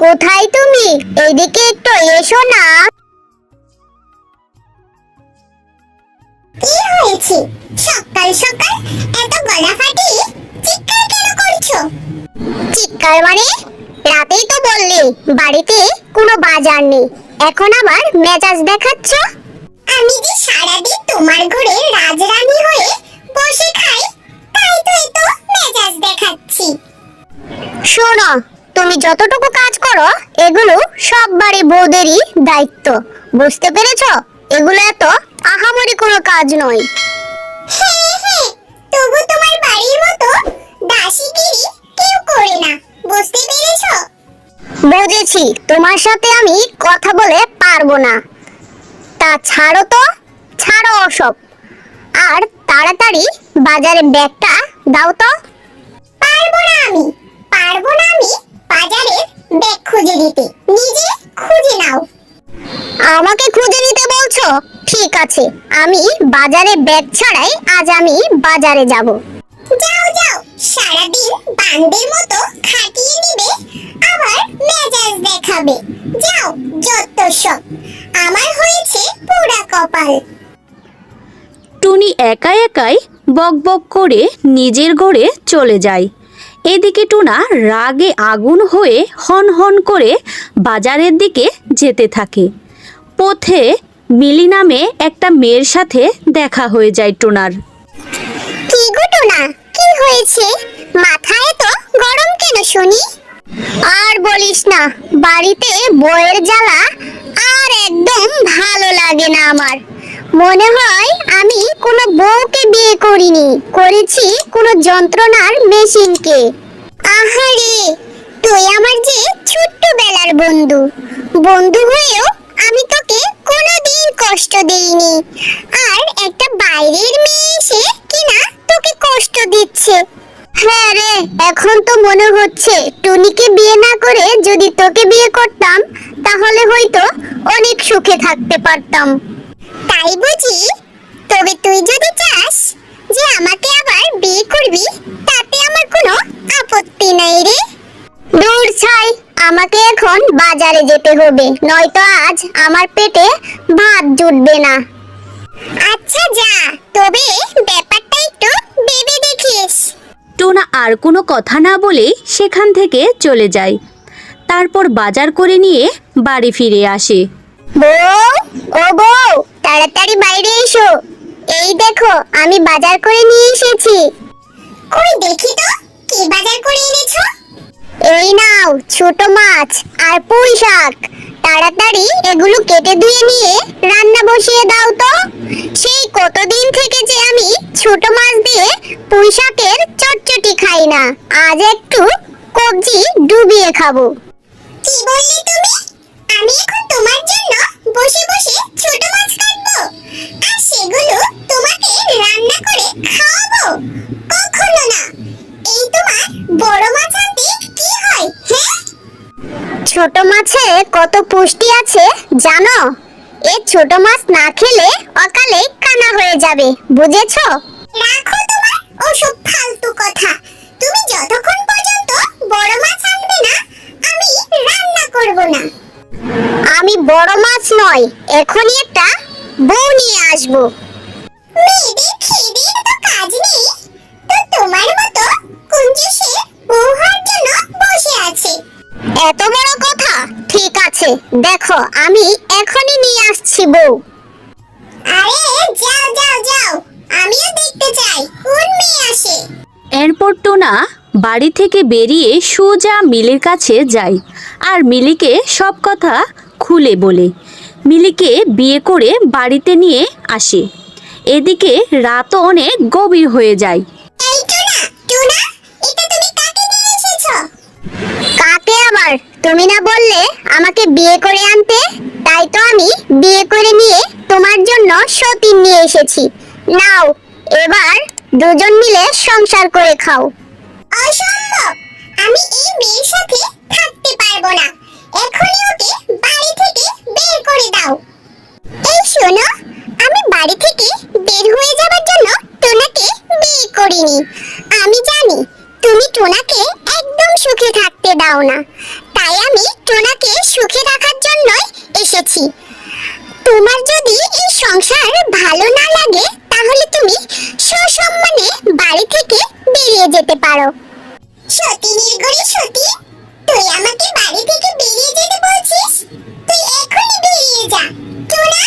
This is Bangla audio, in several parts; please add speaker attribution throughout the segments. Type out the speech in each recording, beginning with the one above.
Speaker 1: কোথায় তুমি? এদিকে একটু এসো না।
Speaker 2: কি হয়েছে? সকাল সকাল এত গলা ফাটিয়ে চিৎকার কেন করছো?
Speaker 1: চিৎকার মানে? রাতেই তো বললে বাড়িতে কোনো বাজার নেই, এখন আবার মেজাজ দেখাচ্ছ।
Speaker 2: আমি যে সারাদিন তোমার ঘরে রাজরানী হয়ে বসে খাই, তাই তো এত মেজাজ দেখাচ্ছি।
Speaker 1: শোনো, তুমি যতটুকু কাজ করো এগুলো সব বাড়ি বউদেরই দায়িত্ব, বুঝতে পেরেছো? এগুলো এত আহামরি কোনো কাজ নয়।
Speaker 2: হ্যাঁ হ্যাঁ, তবু তোমার বাড়ির মতো দাসীগিরি কেউ করে না, বুঝতে পেরেছো?
Speaker 1: বুঝেছি, তোমার সাথে আমি কথা বলে পারবো না। তা ছাড়ো তো, ছাড়ো ওসব, আর তাড়াতাড়ি বাজারে ব্যাগটা দাও তো।
Speaker 2: পারবো না আমি, পারবো না আমি বাজারের ব্যাগ খুঁজে দিতে, নিজে খুঁজে নাও।
Speaker 1: আমাকে খুঁজে নিতে বলছো? ঠিক আছে, আমি বাজারে ব্যাগ ছাড়াই আজ আমি বাজারে যাব।
Speaker 2: যাও যাও, সারাদিন বান্দের মতো খাটিয়ে নিবে, আবার মেজাজ দেখাবে। যাও, যত সব, আমার হয়েছে পোড়া কপাল।
Speaker 3: টুনি একা একাই বকবক করে নিজের ঘরে চলে যায়। এদিকে টুনা রাগে আগুন হয়ে হন হন করে বাজারের দিকে যেতে থাকে। পথে মিলি নামে একটা মেয়ের সাথে দেখা হয়ে যায় টুনার।
Speaker 2: কি গো টোনা, কি হয়েছে? মাথায় তো গরম কেন শুনি?
Speaker 1: আর বলিস না, বাড়িতে বউয়ের জ্বালা আর একদম ভালো লাগে না আমার। মনে হয় আমি কোনো বউকে বিয়ে করিনি, করেছি কোনো যন্ত্রণার মেশিনকে।
Speaker 2: আহারে, তুই আমার যে ছোট্টবেলার বন্ধু, বন্ধু হয়েও আমি তোকে কোনোদিন কষ্ট দেইনি, আর একটা বাইরের মেয়ে এসে কিনা তোকে কষ্ট দিচ্ছে।
Speaker 1: হ্যাঁ রে, এখন তো মনে হচ্ছে টুনিকে বিয়ে না করে যদি তোকে বিয়ে করতাম তাহলে হয়তো অনেক সুখে থাকতে পারতাম।
Speaker 2: তাই বুঝি? তবে তুই যদি চাস যে আমাকে আবার বিয়ে করবি, তাতে আমার কোনো আপত্তি নাই রে।
Speaker 1: দূর ছাই, আমাকে এখন বাজারে যেতে হবে, নয়তো আজ আমার পেটে ভাত জুটবে না।
Speaker 2: আচ্ছা যা, তবে ব্যাপারটা একটু ভেবে দেখিস।
Speaker 3: টুনা আর কোনো কথা না বলেই সেখান থেকে চলে যায়। তারপর বাজার করে নিয়ে বাড়ি ফিরে আসে।
Speaker 1: বউ, ও বউ, তাড়াতাড়ি বাইরে এসো। এই দেখো আমি বাজার করে নিয়ে এসেছি।
Speaker 2: কই দেখি তো, কি বাজার করে এনেছো?
Speaker 1: এই নাও ছোট মাছ আর পুঁই শাক, তাড়াতাড়ি এগুলো কেটে ধুয়ে নিয়ে রান্না বসিয়ে দাও তো। সেই কতদিন থেকে যে আমি ছোট মাছ দিয়ে পুঁই শাকের চটচটি খাই না, আজ একটু কবজি ডুবিয়ে খাবো।
Speaker 2: কি বললে তুমি? আমি এখন তোমার জন্য বসে বসে ছোট মাছ কাটবো, আর সেগুলো তোমাকে রান্না করে খাওয়াবো? কখনো না। এই তোমার বড় মাছ আনতে কি হয়, হ্যাঁ?
Speaker 1: ছোট মাছে কত পুষ্টি আছে জানো? এই ছোট মাছ না খেলে অকালে কানা হয়ে যাবে, বুঝেছো?
Speaker 2: রাখো তোমার ওসব ফালতু কথা। তুমি যতক্ষণ পর্যন্ত বড় মাছ আনবে না, আমি রান্না করব না।
Speaker 1: আমি বড় মাছ নয়, এখনই একটা বউ নিয়ে আসবো।
Speaker 2: মেয়েদের খেয়ে তো কাজ নেই, তো তোমার মতো কুঞ্জুসে বউ হওয়ার জন্য বসে আছে।
Speaker 1: এত বড় কথা? ঠিক আছে, দেখো আমি এখনই নিয়ে আসছি বউ।
Speaker 2: আরে যাও যাও যাও, আমিও দেখতে চাই কোন মেয়ে আসে।
Speaker 3: এরপর টুনা বাড়ি থেকে বেরিয়ে সোজা মিলির কাছে যায় আর মিলিকে সব কথা খুলে বলে মিলিকে বিয়ে করে বাড়িতে নিয়ে আসে। এদিকে রাতও অনেক গভীর হয়ে যায়।
Speaker 2: এই টুনা, টুনা, এটা তুমি কাকে নিয়ে এসেছো?
Speaker 1: কাকে আবার? তুমি না বললে আমাকে বিয়ে করে আনতে, তাই তো আমি বিয়ে করে নিয়ে তোমার জন্য সতীন নিয়ে এসেছি। নাও, এবার দুজন মিলে সংসার করে খাও।
Speaker 2: অসম্ভব, আমি এই মেয়ের সাথে থাকতে পারবো না। এখনই ওকে বাড়ি থেকে বের করে দাও। এই শোনো, আমি বাড়ি থেকে বের হয়ে যাবার জন্য টোনাকে বিয়ে করিনি। আমি জানি তুমি টোনাকে একদম সুখে থাকতে দাও না,
Speaker 1: তাই আমি টোনাকে সুখে রাখার জন্যই এসেছি। তোমার যদি এই সংসার ভালো না লাগে তাহলে তুমি সসম্মানে বাড়ি থেকে বেরিয়ে যেতে পারো।
Speaker 2: সতীনের ঘরে সতী, তুই আমাকে বাড়ি থেকে বেরিয়ে যেতে বলছিস? তুই এখনই বেরিয়ে যা। টোনা,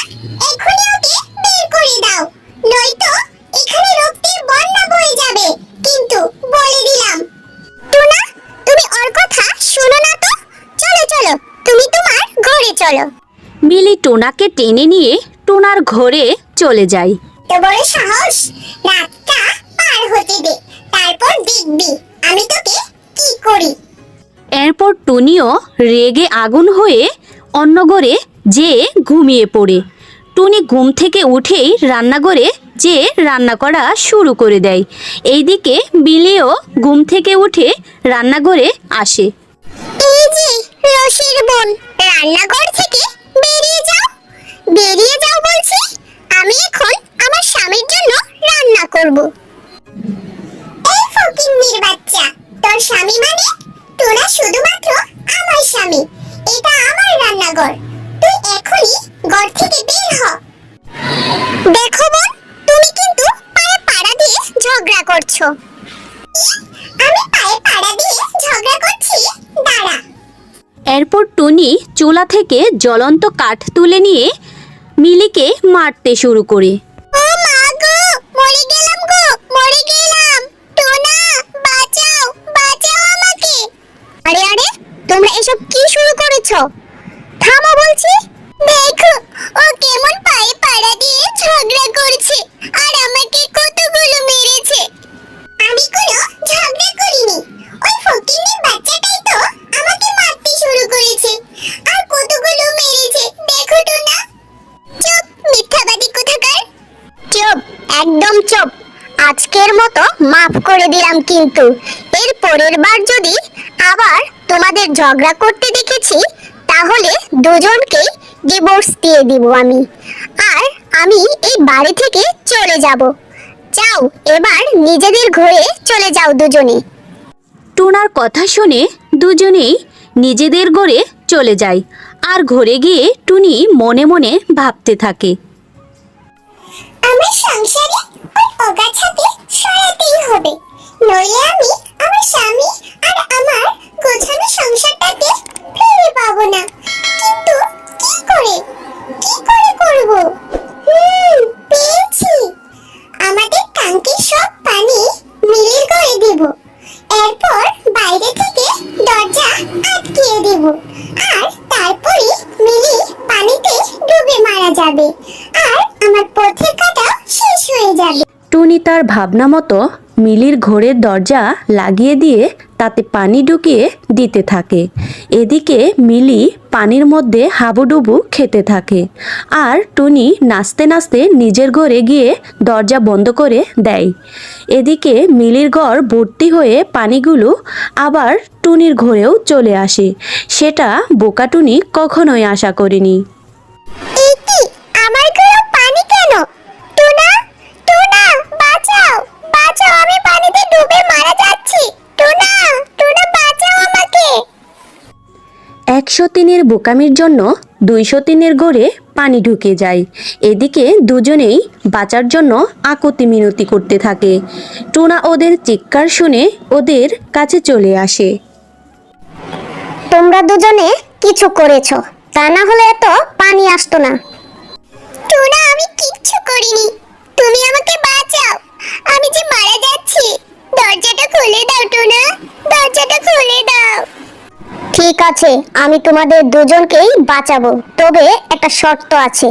Speaker 2: এখনই ওকে বের করে দাও, নয়তো এখানে রক্তের বন্যা বয়ে যাবে। কিন্তু বলে দিলাম।
Speaker 1: টোনা, তুমি ওর কথা শোনো না তো। চলো চলো, তুমি তোমার ঘরে চলো।
Speaker 3: মিলি টোনাকে টেনে নিয়ে টোনার ঘরে চলে যায়।
Speaker 2: তো বড় সাহস, রাতটা পার হতে দে, তারপর দেখবি আমি তোকে কি করি।
Speaker 3: এরপর টুনিও রেগে আগুন হয়ে অন্য ঘরে যেয়ে ঘুমিয়ে পড়ে। টুনি ঘুম থেকে উঠেই রান্নাঘরে যেয়ে রান্না করা শুরু করে দেয়। এইদিকে বিলিও ঘুম থেকে উঠে রান্নাঘরে আসে।
Speaker 1: এই যে রশির বোন, রান্নাঘর থেকে বেরিয়ে যাও, বেরিয়ে যাও বলছি। আমি এখন আমার স্বামীর জন্য রান্না করব।
Speaker 2: এই ফকিন্নির বাচ্চা, তোর স্বামী মানে? তোরা শুধুমাত্র আমার স্বামী, এটা আমার রান্নাঘর। তুই এখনই ঘর থেকে বের হ।
Speaker 1: দেখো বোন, তুমি কিন্তু পায়ে পাড়া দিয়ে ঝগড়া করছো।
Speaker 2: আমি পায়ে পাড়া দিয়ে ঝগড়া করছি? দাঁড়া।
Speaker 3: এরপর টুনি চুলা থেকে জ্বলন্ত কাঠ তুলে নিয়ে মিলিকে মারতে শুরু করে।
Speaker 1: ও মা গো, মরে গেলাম গো, মরে গেলাম। টোনা, বাঁচাও, বাঁচাও আমাকে। আরে আরে, তোমরা এসব কি শুরু করেছো? থামো বলছি। দেখো, ও কেমন পায়ে পাড়া দিয়ে ঝগড়া করছে আর আমাকে কতগুলো মেরেছে।
Speaker 2: আমি কোনো ঝগড়া করিনি, ওই ফকিন্নির বাচ্চাটাই তো আমাকে মারতে শুরু করেছে আর কতগুলো মেরেছে। দেখো টোনা।
Speaker 1: চুপ, মিথ্যাবাদী কোথাকার। চুপ, একদম চুপ। আজকের মতো মাফ করে দিলাম, কিন্তু এর পরের বার যদি আবার তোমাদের ঝগড়া করতে দেখেছি তাহলে দুজনকে ডিভোর্স দিয়ে দিব আমি। আর আমি এই বাড়ি থেকে চলে যাব। যাও, এবার নিজেদের ঘরে চলে যাও দুজনে।
Speaker 3: টুনার কথা শুনে দুজনেই নিজেদের ঘরে চলে যায়। আর ঘরে গিয়ে টুনি মনে মনে ভাবতে থাকে।
Speaker 2: আমার সংসারে ওই অগাছাকে সরাতেই হবে, নইলে আমি আমার স্বামী আর আমার গোছানো সংসারটাকে ফিরে পাবো না। কিন্তু কি করে করব? পেয়েছি। আমাদের ট্যাঙ্কির সব পানি মিলির ঘরে দেব, এরপর বাইরে থেকে দরজা আটকিয়ে দেব, আর তারপরে মিলি পানিতে ডুবে মারা যাবে আর আমার পথের কাটা শেষ হয়ে যাবে।
Speaker 3: টুনি তার ভাবনা মতো মিলির ঘরের দরজা লাগিয়ে দিয়ে তাতে পানি ঢুকিয়ে দিতে থাকে। এদিকে মিলি পানির মধ্যে হাবুডুবু খেতে থাকে আর টুনি নাচতে নাচতে নিজের ঘরে গিয়ে দরজা বন্ধ করে দেয়। এদিকে মিলির ঘর ভর্তি হয়ে পানিগুলো আবার টুনির ঘরেও চলে আসে। সেটা বোকা টুনি কখনোই আশা করেনি।
Speaker 1: এই কি, আমার ঘরে পানি কেন? টোনা, টোনা, বাঁচাও, বাঁচাও, আমি পানিতে ডুবে মারা যাচ্ছি। টোনা, টোনা, বাঁচাও আমাকে।
Speaker 3: 100 দিনের বোকামির জন্য 200 দিনের ঘরে পানি ঢুকে যায়। এদিকে দুজনেই বাঁচার জন্য আকুতি মিনতি করতে থাকে। টুনা ওদের চিৎকার শুনে ওদের কাছে চলে আসে।
Speaker 1: তোমরা দুজনে কিছু করেছো, তা না হলে এত পানি আসতো না। টোনা, আমি কিচ্ছু করিনি, তুমি আমাকে বাঁচাও, আমি যে মারা যাচ্ছি। দরজাটা খুলে দাও টোনা, দরজাটা খুলে দাও। ঠিক আছে, আমি তোমাদের দুজনকেই বাঁচাবো, তবে একটা শর্ত আছে।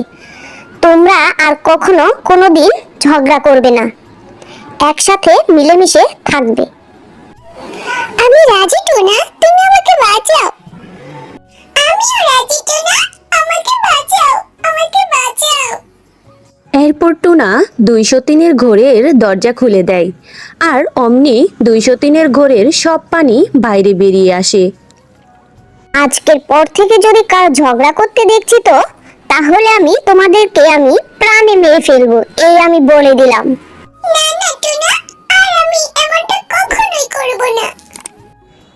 Speaker 1: তোমরা আর কখনো কোনোদিন ঝগড়া করবে না, একসাথে মিলেমিশে থাকবে।
Speaker 2: আমি রাজি টোনা, তুমি আমাকে বাঁচাও। আমিও রাজি টোনা, আমাকে বাঁচাও, আমাকে বাঁচাও।
Speaker 3: এরপর টুনা 200 দিনের ঘরের দরজা খুলে দেয় আর অমনি 200 দিনের ঘরের সব পানি বাইরে বেরিয়ে আসে।
Speaker 1: আজকের পর থেকে যদি কার ঝগড়া করতে দেখছি তো তাহলে আমি তোমাদেরকে প্রাণে মেরে ফেলবো, এই আমি বলে দিলাম।
Speaker 2: না না টোনা, আর আমি এমনটা কখনোই করব না।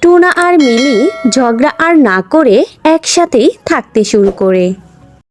Speaker 3: টুনা আর আর মিলি ঝগড়া আর না করে একসাথেই থাকতে শুরু করে।